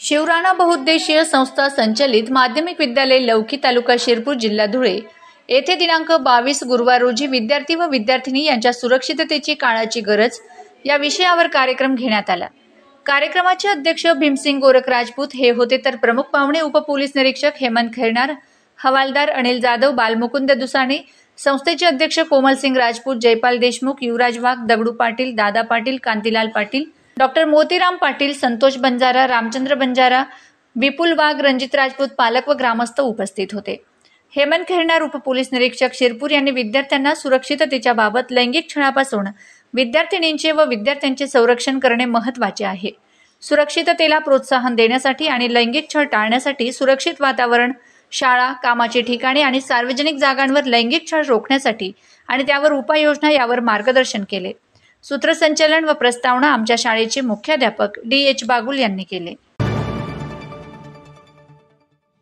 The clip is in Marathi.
शिवराणा बहुउद्देशीय संस्था संचलित माध्यमिक विद्यालय लौकी तालुका शिरपूर जिल्हा धुळे येथे दिनांक 22 गुरुवार रोजी विद्यार्थी व विद्यार्थिनी यांच्या सुरक्षिततेची काळाची गरज या विषयावर कार्यक्रम घेण्यात आला। कार्यक्रमाचे अध्यक्ष भीमसिंग गोरख राजपूत हे होते, तर प्रमुख पाहुणे उपपोलीस निरीक्षक हेमंत खैरनार, हवालदार अनिल जाधव, बालमुकुंद दुसाणे, संस्थेचे अध्यक्ष कोमलसिंग राजपूत, जयपाल देशमुख, युवराज वाघ, दगडू पाटील, दादा पाटील, कांतीलाल पाटील, डॉक्टर मोतीराम पाटील, संतोष बंजारा, रामचंद्र बंजारा, विपुल वाघ, रणजित राजपूत, पालक व ग्रामस्थ उपस्थित होते। हेमंत खैरनार उपपोलीस निरीक्षक शिरपूर यांनी विद्यार्थ्यांना सुरक्षिततेच्या बाबत लैंगिक छळापासून विद्यार्थिनींचे व विद्यार्थ्यांचे संरक्षण करणे महत्त्वाचे आहे। सुरक्षिततेला प्रोत्साहन देण्यासाठी आणि लैंगिक छळ टाळण्यासाठी सुरक्षित वातावरण, शाळा, कामाची ठिकाणे आणि सार्वजनिक जागांवर लैंगिक छळ रोखण्यासाठी आणि त्यावर उपाययोजना यावर मार्गदर्शन केले। सूत्रसंचालन व प्रस्तावना आमच्या शाळेचे मुख्याध्यापक D.H. बागुल यांनी केले।